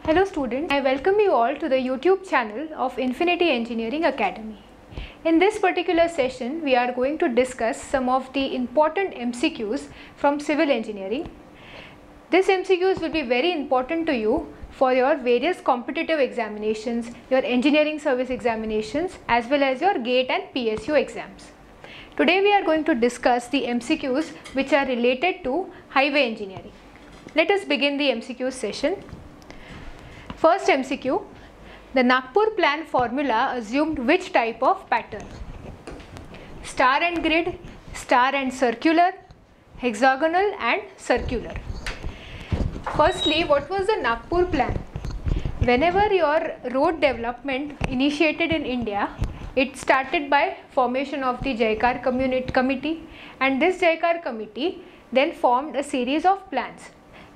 Hello students, I welcome you all to the YouTube channel of Infinity Engineering Academy. In this particular session, we are going to discuss some of the important MCQs from civil engineering. These MCQs will be very important to you for your various competitive examinations, your engineering service examinations, as well as your GATE and PSU exams. Today we are going to discuss the MCQs which are related to highway engineering. Let us begin the MCQ session. First MCQ, the Nagpur plan formula assumed which type of pattern? Star and grid, star and circular, hexagonal and circular. Firstly, what was the Nagpur plan? Whenever your road development initiated in India, it started by formation of the Jaykar committee, and this Jaykar committee then formed a series of plans.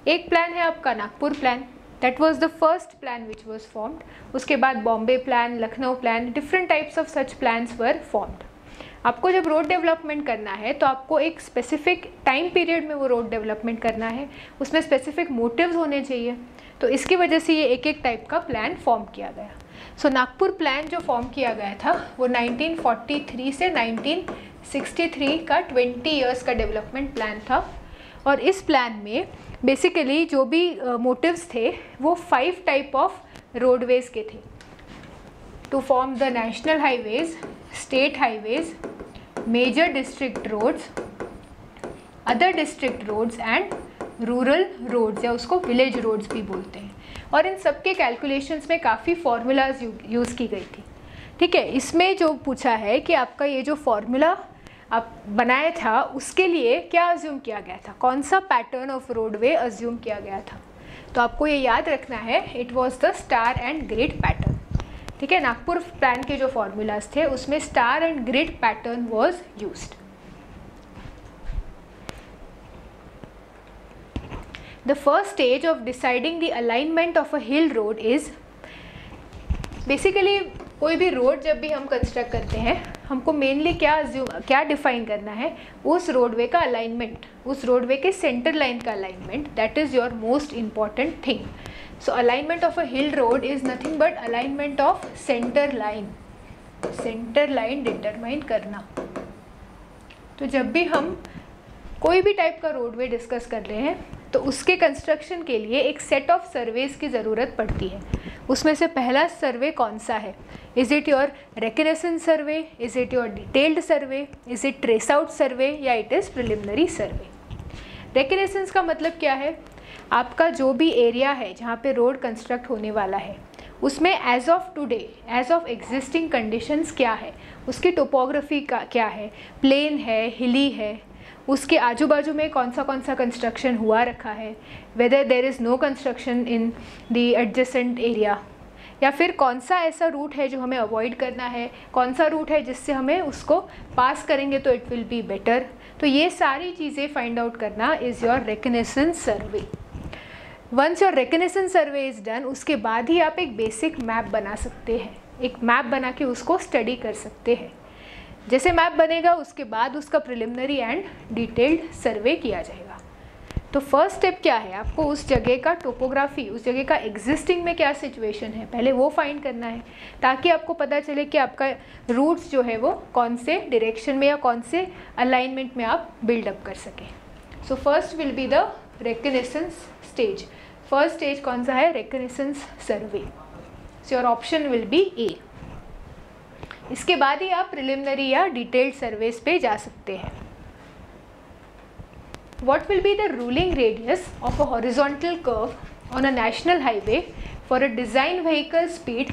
एक plan है आपका Nagpur plan, that was the first plan which was formed. उसके बाद Bombay plan, Lucknow plan, different types of such plans were formed. आपको जब road development करना है तो आपको एक स्पेसिफिक टाइम पीरियड में वो रोड डेवलपमेंट करना है, उसमें स्पेसिफिक मोटिव्स होने चाहिए, तो इसकी वजह से ये एक एक टाइप का प्लान फॉर्म किया गया. सो नागपुर प्लान जो फॉर्म किया गया था वो 1943 से 1963 का 20 इयर्स का डेवलपमेंट प्लान था. और इस प्लान में बेसिकली जो भी मोटिव्स थे वो 5 टाइप ऑफ रोडवेज़ के थे, to form the national highways, state highways, major district roads, other district roads and rural roads, या उसको विलेज रोड्स भी बोलते हैं. और इन सब के कैलकुलेशंस में काफ़ी फार्मूलाज यूज़ की गई थी. ठीक है, इसमें जो पूछा है कि आपका ये जो फार्मूला आप बनाया था उसके लिए क्या अज्यूम किया गया था, कौन सा पैटर्न ऑफ रोडवे अज्यूम किया गया था. तो आपको ये याद रखना है, it was the star and grid pattern. ठीक है, नागपुर प्लान के जो फार्मूलाज थे उसमें star and grid pattern was used. The first stage of deciding the alignment of a hill road is basically कोई भी रोड जब भी हम कंस्ट्रक्ट करते हैं हमको मेनली क्या डिफाइन करना है, उस रोडवे का अलाइनमेंट, उस रोडवे के सेंटर लाइन का alignment, that is your most important thing. So alignment of a hill road is nothing but alignment of centre line. Centre line determine करना. तो जब भी हम कोई भी टाइप का रोडवे डिस्कस कर रहे हैं तो उसके कंस्ट्रक्शन के लिए एक सेट ऑफ सर्वेज की ज़रूरत पड़ती है. उसमें से पहला सर्वे कौन सा है? Is it your reconnaissance survey, is it your detailed survey, is it trace out survey, या it is preliminary survey. Reconnaissance का मतलब क्या है? आपका जो भी एरिया है जहाँ पे रोड कंस्ट्रक्ट होने वाला है उसमें age of today, age of existing conditions क्या है, उसकी टोपोग्राफी का क्या है, प्लेन है, हिली है, उसके आजू बाजू में कौन सा कंस्ट्रक्शन हुआ रखा है, whether there is no construction in the adjacent area, या फिर कौन सा ऐसा रूट है जो हमें अवॉइड करना है, कौन सा रूट है जिससे हमें उसको पास करेंगे तो इट विल बी बेटर. तो ये सारी चीज़ें फाइंड आउट करना is your reconnaissance survey. Once your reconnaissance survey is done, उसके बाद ही आप एक बेसिक मैप बना सकते हैं. एक मैप बना के उसको स्टडी कर सकते हैं. जैसे मैप बनेगा उसके बाद उसका प्रिलिमिनरी एंड डिटेल्ड सर्वे किया जाएगा. तो फर्स्ट स्टेप क्या है? आपको उस जगह का टोपोग्राफी, उस जगह का एग्जिस्टिंग में क्या सिचुएशन है, पहले वो फाइंड करना है, ताकि आपको पता चले कि आपका रूट्स जो है वो कौन से डायरेक्शन में या कौन से अलाइनमेंट में आप बिल्डअप कर सकें. So first will be the reconnaissance stage. First stage कौन सा है? Reconnaissance survey. So your option will be A. इसके बाद ही आप प्रिलिमिनरी या डिटेल्ड सर्वेस पे जा सकते हैं. What will be the ruling radius of a horizontal curve on a national highway for a design vehicle speed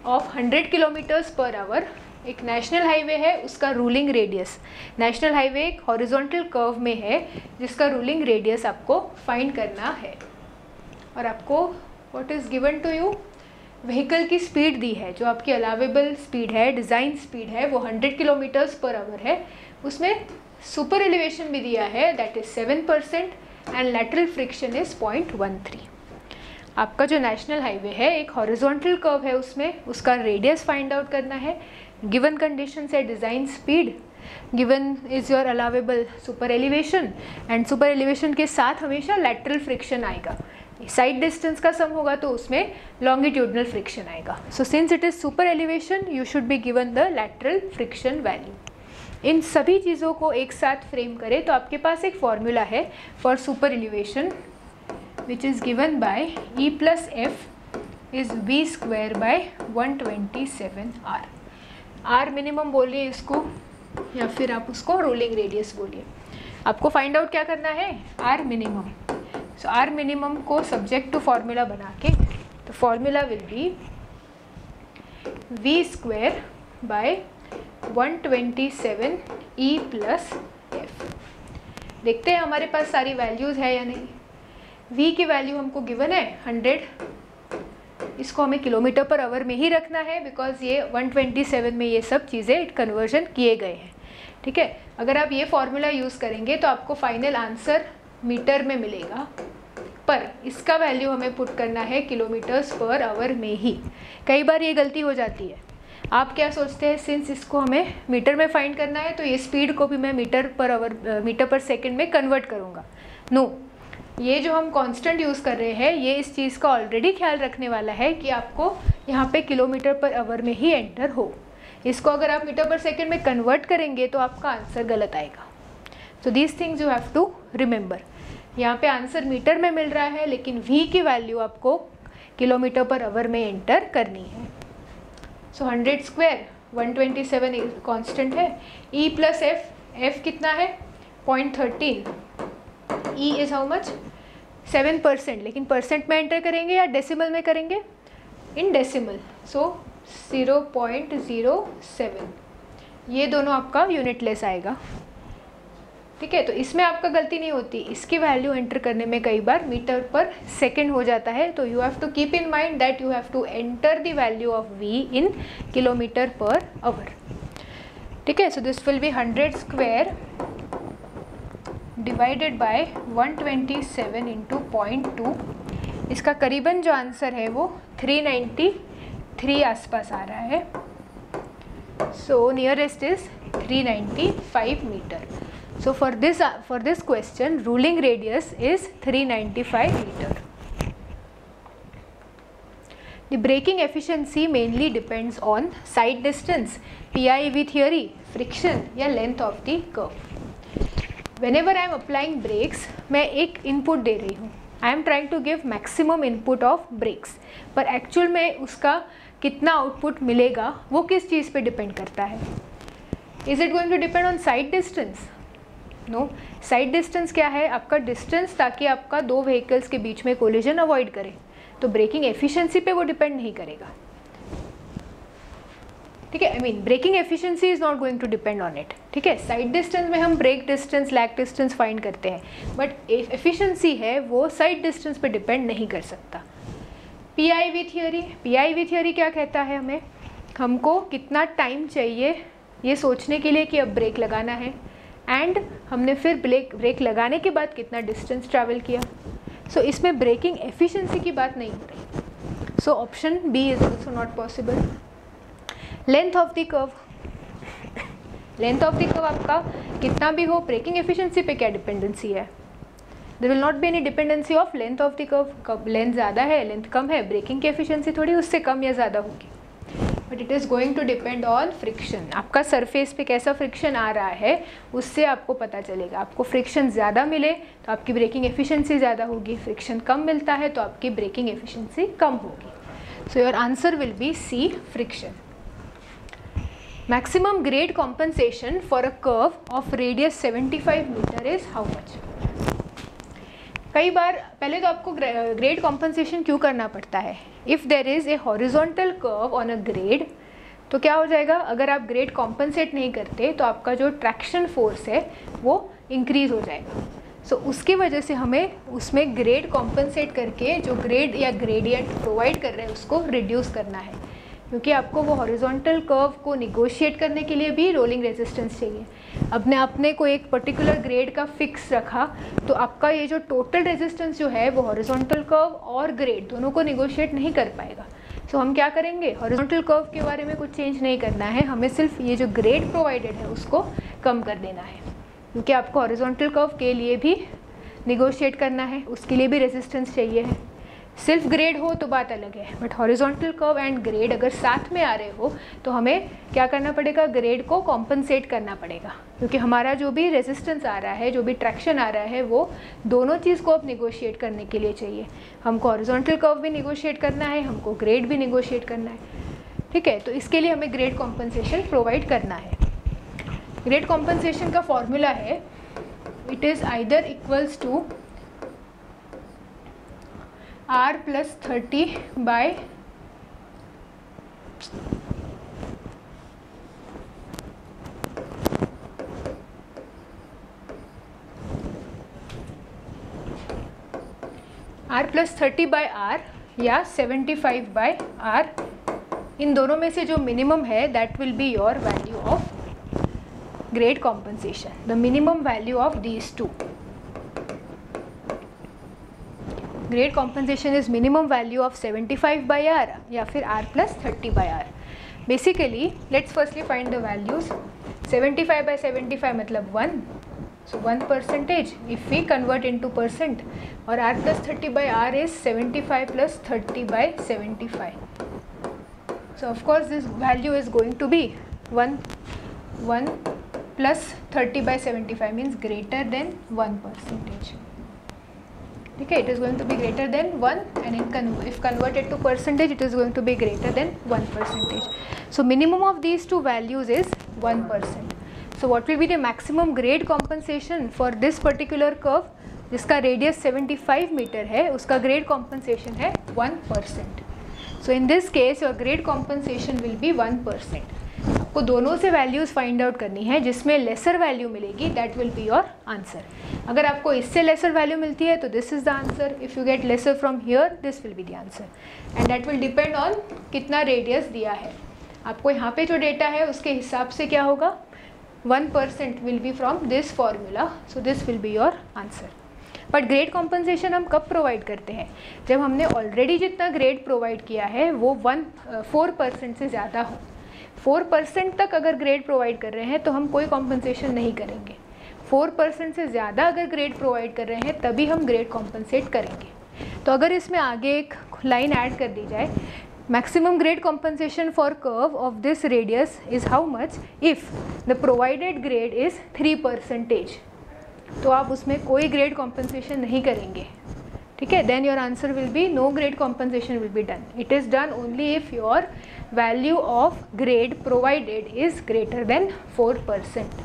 of 100 kilometers per hour? एक national highway है, उसका रूलिंग रेडियस, नेशनल हाईवे एक horizontal curve में है जिसका ruling radius आपको find करना है. और आपको what is given to you, vehicle की स्पीड दी है, जो आपकी अलावेबल स्पीड है, डिज़ाइन स्पीड है, वो 100 किलोमीटर्स पर आवर है. उसमें सुपर एलिवेशन भी दिया है, that is 7%, and lateral friction is 0.13. आपका जो नेशनल हाईवे है एक हॉरिजॉन्टल कर्व है, उसमें उसका रेडियस फाइंड आउट करना है. गिवन कंडीशन है design speed, given is your allowable super elevation, and super elevation के साथ हमेशा लैटरल फ्रिक्शन आएगा. साइड डिस्टेंस का सम होगा तो उसमें लॉन्गिट्यूडनल फ्रिक्शन आएगा. So since it is super elevation you should be given the lateral friction value. इन सभी चीज़ों को एक साथ फ्रेम करें तो आपके पास एक फॉर्मूला है for super elevation which is given bye E plus F is V square by 127R. R minimum बोलिए इसको या फिर आप उसको रोलिंग रेडियस बोलिए. आपको फाइंड आउट क्या करना है, R मिनिमम. सो R मिनिमम को सब्जेक्ट टू फॉर्मूला बना के तो formula will be V square by 127 E plus F. देखते हैं हमारे पास सारी वैल्यूज़ है या नहीं. V की वैल्यू हमको गिवन है 100. इसको हमें किलोमीटर पर आवर में ही रखना है बिकॉज ये 127 में ये सब चीज़ें कन्वर्जन किए गए हैं. ठीक है, अगर आप ये फॉर्मूला यूज़ करेंगे तो आपको फाइनल आंसर मीटर में मिलेगा, पर इसका वैल्यू हमें पुट करना है किलोमीटर्स पर आवर में ही. कई बार ये गलती हो जाती है. आप क्या सोचते हैं, सिंस इसको हमें मीटर में फाइंड करना है तो ये स्पीड को भी मैं मीटर पर सेकंड में कन्वर्ट करूँगा. नो, ये जो हम कांस्टेंट यूज़ कर रहे हैं ये इस चीज़ का ऑलरेडी ख्याल रखने वाला है कि आपको यहाँ पे किलोमीटर पर आवर में ही एंटर हो. इसको अगर आप मीटर पर सेकंड में कन्वर्ट करेंगे तो आपका आंसर गलत आएगा. So these things you have to remember. यहाँ पे आंसर मीटर में मिल रहा है लेकिन V की वैल्यू आपको किलोमीटर पर आवर में एंटर करनी है. सो 100 स्क्वायर 127 कांस्टेंट है. E प्लस एफ कितना है 0.13. E is how much 7%. लेकिन परसेंट में एंटर करेंगे या डेसिमल में करेंगे, इन डेसिमल. सो 0.07. ये दोनों आपका यूनिटलेस आएगा. ठीक है, तो इसमें आपका गलती नहीं होती. इसकी वैल्यू एंटर करने में कई बार मीटर पर सेकंड हो जाता है. तो you have to keep in mind that you have to enter the value of V in kilometre per hour. ठीक है, so this will be 100 square divided by 127 into 0.2. इसका करीबन जो आंसर है वो 393 आसपास आ रहा है. So nearest is 395 metre. So for this question ruling radius is 395 meter. The braking efficiency mainly depends on side distance, PIV theory, friction या length of the curve. Whenever I am applying brakes मैं एक input दे रही हूँ. I am trying to give maximum input of brakes. पर actual में उसका कितना output मिलेगा वो किस चीज़ पे depend करता है. Is it going to depend on side distance? No. Side distance क्या है, आपका डिस्टेंस ताकि आपका दो व्हीकल्स के बीच में कोलिजन अवॉइड करे. तो ब्रेकिंग एफिशिएंसी पे वो डिपेंड नहीं करेगा. ठीक है, I mean braking efficiency is not going to depend on it. ठीक है, साइड डिस्टेंस में हम brake distance lag distance find करते हैं, बट एफिशिएंसी है वो साइड डिस्टेंस पे डिपेंड नहीं कर सकता. PIV थियोरी क्या कहता है, हमें हमको कितना टाइम चाहिए ये सोचने के लिए कि अब ब्रेक लगाना है, एंड हमने फिर ब्रेक लगाने के बाद कितना डिस्टेंस ट्रैवल किया. सो इसमें ब्रेकिंग एफिशिएंसी की बात नहीं हो रही. So option B is also not possible. Length of the curve आपका कितना भी हो, ब्रेकिंग एफिशिएंसी पे क्या डिपेंडेंसी है. There will not be any dependency of length of the curve. कब लेंथ ज़्यादा है लेंथ कम है, ब्रेकिंग की एफिशिएंसी थोड़ी उससे कम या ज़्यादा होगी. But it is going to depend on friction. आपका सरफेस पे कैसा फ्रिक्शन आ रहा है उससे आपको पता चलेगा. आपको फ्रिक्शन ज़्यादा मिले तो आपकी ब्रेकिंग एफिशिएंसी ज़्यादा होगी, फ्रिक्शन कम मिलता है तो आपकी ब्रेकिंग एफिशिएंसी कम होगी. So your answer will be C, friction. Maximum grade compensation for a curve of radius 75 metre is how much. कई बार पहले तो आपको ग्रेड कॉम्पनसेशन क्यों करना पड़ता है. If there is a horizontal curve on a grade तो क्या हो जाएगा, अगर आप ग्रेड कॉम्पनसेट नहीं करते तो आपका जो ट्रैक्शन फोर्स है वो इंक्रीज़ हो जाएगा. सो उसकी वजह से हमें उसमें ग्रेड कॉम्पनसेट करके जो ग्रेड या ग्रेडियंट प्रोवाइड कर रहे हैं उसको रिड्यूस करना है, क्योंकि आपको वो हॉरिजॉन्टल कर्व को निगोशिएट करने के लिए भी रोलिंग रेजिस्टेंस चाहिए. अपने को एक पर्टिकुलर ग्रेड का फिक्स रखा तो आपका ये जो टोटल रेजिस्टेंस जो है वो हॉरिजॉन्टल कर्व और ग्रेड दोनों को निगोशिएट नहीं कर पाएगा. सो हम क्या करेंगे, हॉरिजॉन्टल कर्व के बारे में कुछ चेंज नहीं करना है, हमें सिर्फ ये जो ग्रेड प्रोवाइडेड है उसको कम कर देना है, क्योंकि आपको हॉरिजॉन्टल कर्व के लिए भी निगोशिएट करना है, उसके लिए भी रेजिस्टेंस चाहिए है। सिर्फ ग्रेड हो तो बात अलग है, but horizontal curve and grade अगर साथ में आ रहे हो तो हमें क्या करना पड़ेगा, ग्रेड को कॉम्पनसेट करना पड़ेगा, क्योंकि हमारा जो भी रेजिस्टेंस आ रहा है, जो भी ट्रैक्शन आ रहा है, वो दोनों चीज़ को अब निगोशिएट करने के लिए चाहिए। हमको हॉरिजॉन्टल कर्व भी निगोशिएट करना है, हमको ग्रेड भी निगोशिएट करना है, ठीक है। तो इसके लिए हमें ग्रेड कॉम्पनसेशन प्रोवाइड करना है। ग्रेड कॉम्पनसेशन का फॉर्मूला है, it is either equals to R plus 30 by R plus 30 by R या 75 by R, इन दोनों में से जो मिनिमम है that will be your value of grade compensation, the minimum value of these two. Grade compensation is minimum value of 75 by R या फिर R plus 30 by R. Basically let's firstly find the values. 75 by 75 मतलब 1, so 1%, if we convert into percent, और R plus 30 by R is 75 plus 30 by 75, so of course this value is going to be 1 plus 30 by 75 means greater than 1%. ठीक है, it is going to be greater than 1, and if converted to percentage it is going to be greater than 1%. So minimum of these two values is 1%. So what will be the maximum grade compensation for this particular curve, जिसका radius 75 metre है, उसका grade compensation है 1%. So in this case your grade compensation will be 1%. आपको दोनों से values find out करनी है, जिसमें लेसर वैल्यू मिलेगी that will be your answer. अगर आपको इससे लेसर वैल्यू मिलती है तो this is the answer, if you get lesser from here this will be the answer, and that will depend on कितना रेडियस दिया है आपको। यहाँ पे जो डेटा है उसके हिसाब से क्या होगा, 1% will be from this formula, so this will be your answer. But grade compensation हम कब प्रोवाइड करते हैं, जब हमने ऑलरेडी जितना ग्रेड प्रोवाइड किया है वो 4% से ज़्यादा हो। 4% तक अगर ग्रेड प्रोवाइड कर रहे हैं तो हम कोई कॉम्पनसेशन नहीं करेंगे। 4% से ज़्यादा अगर ग्रेड प्रोवाइड कर रहे हैं तभी हम ग्रेड कॉम्पनसेट करेंगे। तो अगर इसमें आगे एक लाइन ऐड कर दी जाए, maximum grade compensation for curve of this radius is how much if the provided grade is 3%, तो आप उसमें कोई ग्रेड कॉम्पनसेशन नहीं करेंगे, ठीक है। Then your answer will be no grade compensation will be done. It is done only if your value of grade provided is greater than 4%,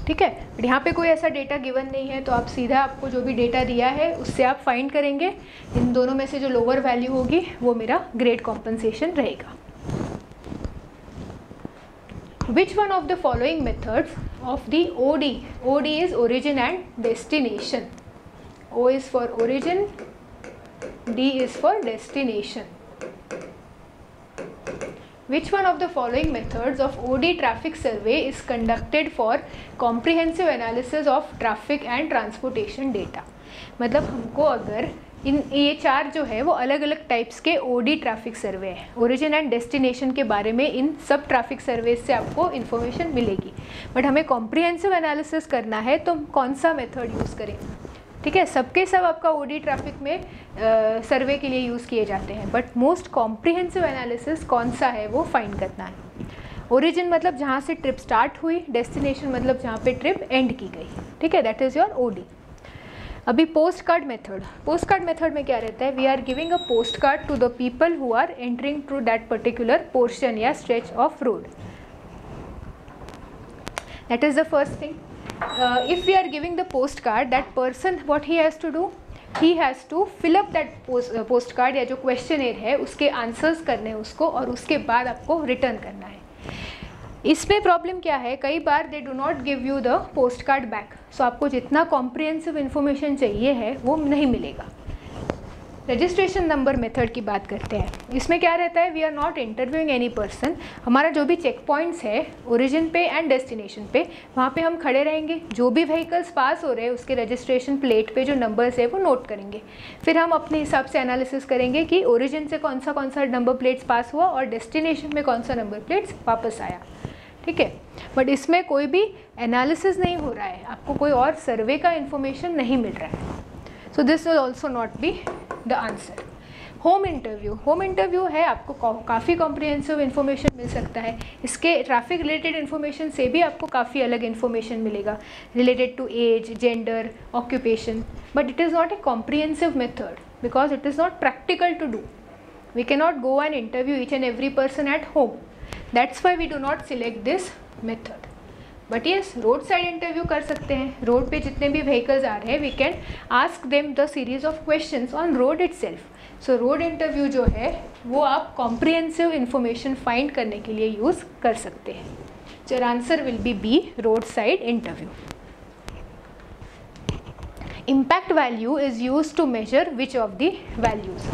ठीक है। बट यहाँ पे कोई ऐसा डेटा गिवन नहीं है, तो आप सीधा आपको जो भी डेटा दिया है उससे आप फाइंड करेंगे, इन दोनों में से जो लोअर वैल्यू होगी वो मेरा ग्रेड कॉम्पनसेशन रहेगा। Which one of the following methods of the OD? OD is origin and destination. O is for origin, D is for destination. Which one of the following methods of OD traffic survey is conducted for comprehensive analysis of traffic and transportation data? मतलब हमको अगर ये चार जो है वो अलग अलग टाइप्स के ओडी ट्रैफिक सर्वे है, ओरिजिन एंड डेस्टिनेशन के बारे में इन सब ट्रैफिक सर्वे से आपको इन्फॉर्मेशन मिलेगी। बट हमें कॉम्प्रिहेंसिव एनालिसिस करना है तो हम कौन सा मेथड यूज़ करें, ठीक है। सबके सब आपका ओडी ट्रैफिक में सर्वे के लिए यूज़ किए जाते हैं, बट मोस्ट कॉम्प्रिहेंसिव एनालिसिस कौन सा है वो फाइंड करना है। ओरिजिन मतलब जहाँ से ट्रिप स्टार्ट हुई, डेस्टिनेशन मतलब जहाँ पे ट्रिप एंड की गई, ठीक है, दैट इज़ योर ओडी। अभी postcard method, postcard method में क्या रहता है, we are giving a postcard to the people who are entering through that particular portion या stretch of road, that is the first thing. If we are giving the postcard, that person what he has to do, he has to fill up that postcard या जो questionnaire है उसके answers करने हैं उसको, और उसके बाद आपको रिटर्न करना है। इसमें प्रॉब्लम क्या है, कई बार they do not give you the postcard back, so आपको जितना कॉम्प्रिहेंसिव इन्फॉर्मेशन चाहिए है वो नहीं मिलेगा। रजिस्ट्रेशन नंबर मेथड की बात करते हैं, इसमें क्या रहता है, we are not interviewing any person. हमारा जो भी चेक पॉइंट्स है ओरिजिन पे एंड डेस्टिनेशन पे, वहाँ पे हम खड़े रहेंगे, जो भी व्हीकल्स पास हो रहे हैं उसके रजिस्ट्रेशन प्लेट पे जो नंबर्स है वो नोट करेंगे। फिर हम अपने हिसाब से एनालिसिस करेंगे कि ओरिजिन से कौन सा नंबर प्लेट्स पास हुआ और डेस्टिनेशन में कौन सा नंबर प्लेट्स वापस आया, ठीक है, बट इसमें कोई भी एनालिसिस नहीं हो रहा है, आपको कोई और सर्वे का इन्फॉर्मेशन नहीं मिल रहा है. So this will also not be the answer. Home interview है, आपको काफ़ी कॉम्प्रिहेंसिव इन्फॉर्मेशन मिल सकता है. इसके ट्रैफिक रिलेटेड इन्फॉर्मेशन से भी आपको काफ़ी अलग इन्फॉर्मेशन मिलेगा related to age, gender, occupation, but it is not a comprehensive method because it is not practical to do. We can not go and interview each and every person at home. That's why we do not select this method. But yes, road side interview कर सकते हैं. Road पे जितने भी vehicles आ रहे हैं, we can ask them the series of questions on road itself. So road interview जो है वो आप कॉम्प्रिहेंसिव इन्फॉर्मेशन फाइंड करने के लिए यूज़ कर सकते हैं. So your answer will be B, road side interview. Impact value is used to measure which of the values.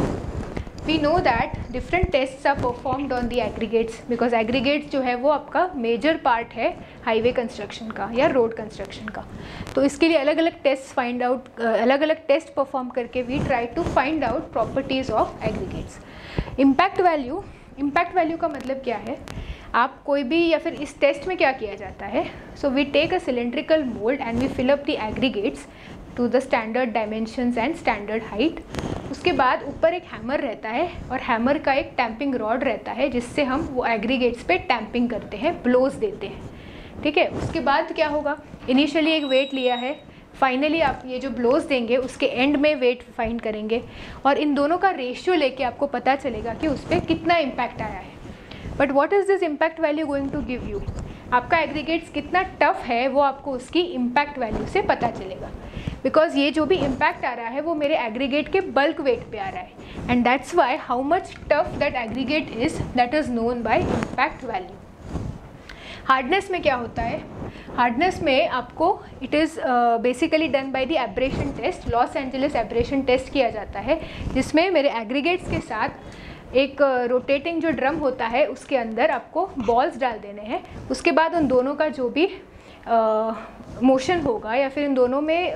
We know that different tests are performed on the aggregates because aggregates जो है वो आपका major part है highway construction का या road construction का. तो इसके लिए अलग अलग टेस्ट अलग अलग टेस्ट परफॉर्म करके we try to find out properties of aggregates. Impact value का मतलब क्या है, आप कोई भी या फिर इस टेस्ट में क्या किया जाता है. So we take a cylindrical mould and we fill up the aggregates to the standard dimensions and standard height. उसके बाद ऊपर एक हैमर रहता है और हैमर का एक टैंपिंग रॉड रहता है जिससे हम वो एग्रीगेट्स पे टैंपिंग करते हैं, ब्लोज देते हैं. ठीक है, उसके बाद क्या होगा, इनिशियली एक वेट लिया है, फाइनली आप ये जो ब्लोज देंगे उसके एंड में वेट फाइंड करेंगे और इन दोनों का रेशियो लेके आपको पता चलेगा कि उस पर कितना इम्पैक्ट आया है. But what is this impact value going to give you. आपका एग्रीगेट्स कितना टफ है वो आपको उसकी इम्पैक्ट वैल्यू से पता चलेगा. बिकॉज ये जो भी इम्पैक्ट आ रहा है वो मेरे एग्रीगेट के बल्क वेट पे आ रहा है and that's why how much tough that aggregate is, that is known by impact value. Hardness में क्या होता है, हार्डनेस में आपको it is basically done by the abrasion test. Los Angeles abrasion test किया जाता है जिसमें मेरे एग्रीगेट्स के साथ एक रोटेटिंग जो ड्रम होता है उसके अंदर आपको बॉल्स डाल देने हैं. उसके बाद उन दोनों का जो भी मोशन होगा या फिर इन दोनों में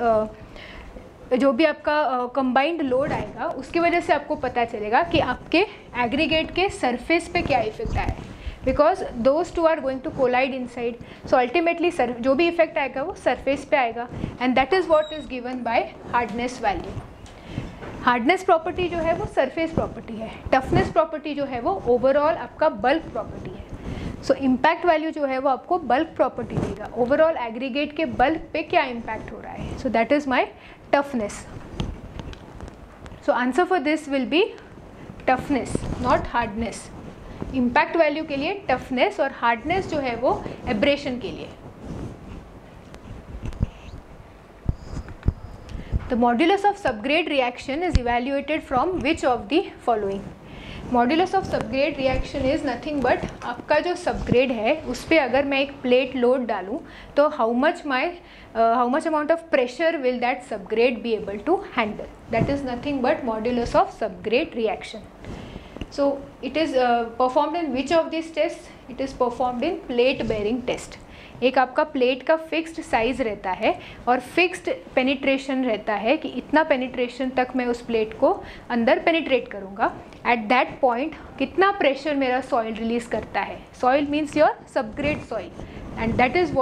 जो भी आपका कंबाइंड लोड आएगा उसकी वजह से आपको पता चलेगा कि आपके एग्रीगेट के सरफेस पे क्या इफेक्ट आया है. Because those two are going to collide inside. So ultimately जो भी इफेक्ट आएगा वो सरफेस पे आएगा and that is what is given by hardness value. Hardness property जो है वो सरफेस प्रॉपर्टी है, टफनेस प्रॉपर्टी जो है वो ओवरऑल आपका बल्क प्रॉपर्टी है. सो इम्पैक्ट वैल्यू जो है वो आपको बल्क प्रॉपर्टी देगा, ओवरऑल एग्रीगेट के बल्क पे क्या इम्पैक्ट हो रहा है. So that is my toughness. So answer for this will B toughness, not hardness. Impact value के लिए टफनेस और हार्डनेस जो है वो एब्रेशन के लिए. The modulus of subgrade reaction is evaluated from which of the following. Modulus of subgrade reaction is nothing but आपका जो subgrade है उस पर अगर मैं एक plate load डालूँ तो how much amount of pressure will that subgrade be able to handle. That is nothing but modulus of subgrade reaction. So it is performed in which of these tests? It is performed in plate bearing test. एक आपका plate का fixed size रहता है और fixed penetration रहता है कि इतना पेनिट्रेशन तक मैं उस प्लेट को अंदर पेनिट्रेट करूँगा. एट दैट पॉइंट कितना प्रेशर मेरा सॉइल रिलीज़ करता है. Soil means your subgrade soil and that is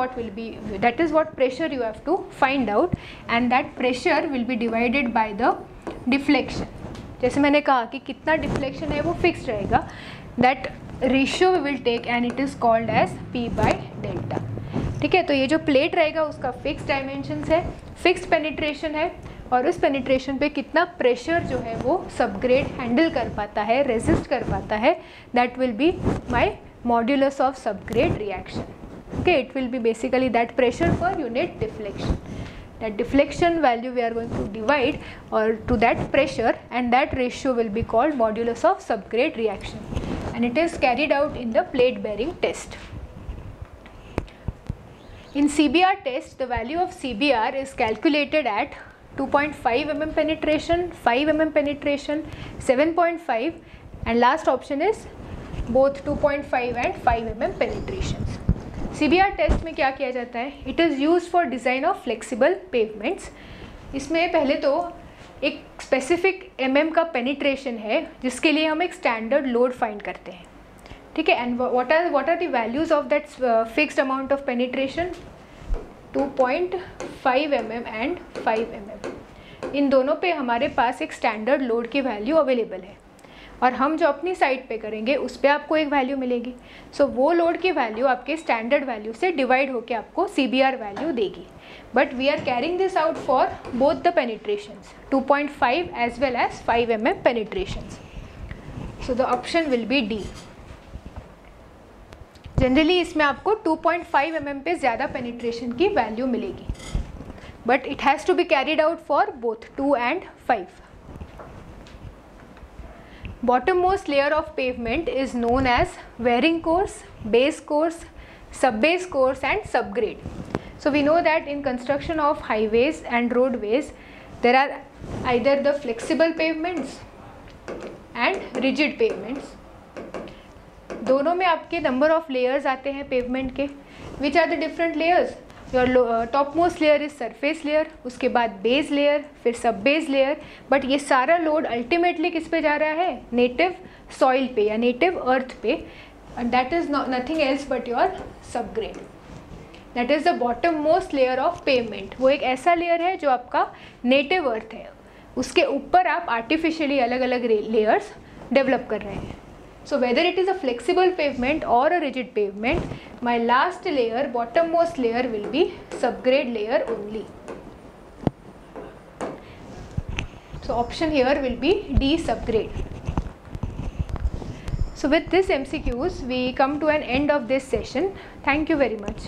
what pressure you have to find out and that pressure will be divided by the deflection. जैसे मैंने कहा कि कितना डिफ्लेक्शन है वो फिक्स्ड रहेगा. That ratio we will take and it is called as P by delta. ठीक है, तो ये जो प्लेट रहेगा उसका फिक्स डायमेंशंस है, फिक्स्ड पेनिट्रेशन है और उस पेनिट्रेशन पे कितना प्रेशर जो है वो सबग्रेड हैंडल कर पाता है, रेजिस्ट कर पाता है. That will be my modulus of subgrade reaction. Okay, it will be basically that pressure per unit deflection. That deflection value we are going to divide or to that pressure and that ratio will be called modulus of subgrade reaction and it is carried out in the plate bearing test. In CBR test, the value of CBR is calculated at 2.5 mm penetration, 5 mm penetration, 7.5 and last option is both 2.5 and 5 mm penetrations. CBR test में क्या किया जाता है? It is use for design of flexible pavements. इसमें पहले तो एक specific mm का पेनिट्रेशन है जिसके लिए हम एक स्टैंडर्ड लोड फाइंड करते हैं. ठीक है. And what are the values of that fixed amount of penetration? 2.5 mm and 5 mm. इन दोनों पे हमारे पास एक स्टैंडर्ड लोड की वैल्यू अवेलेबल है और हम जो अपनी साइट पे करेंगे उस पर आपको एक वैल्यू मिलेगी. सो वो लोड की वैल्यू आपके स्टैंडर्ड वैल्यू से डिवाइड होकर आपको CBR वैल्यू देगी. But we are carrying this out for both the penetrations, 2.5 as well as 5 mm penetrations. So the option will be D. Generally इसमें आपको 2.5 mm पे ज़्यादा पेनिट्रेशन की वैल्यू मिलेगी, but it has to be carried out for both 2 and 5. Bottommost layer of pavement is known as wearing course, base course, sub-base course and subgrade. So we know that in construction of highways and roadways, there are either the flexible pavements and rigid pavements. दोनों में आपके number of layers आते हैं pavement के. Which are the different layers? Your topmost layer is surface layer, उसके बाद base layer, फिर sub base layer. But ये सारा लोड अल्टीमेटली किस पे जा रहा है? नेटिव सॉइल पे या नेटिव अर्थ पे. And that is nothing else but your subgrade. That is the bottom most layer of pavement. वो एक ऐसा लेयर है जो आपका नेटिव अर्थ है, उसके ऊपर आप आर्टिफिशियली अलग अलग लेयर्स डेवलप कर रहे हैं. So whether it is a flexible pavement or a rigid pavement, my last layer, bottommost layer will be subgrade layer only. So option here will be D, subgrade. So with this MCQs, we come to an end of this session. Thank you very much.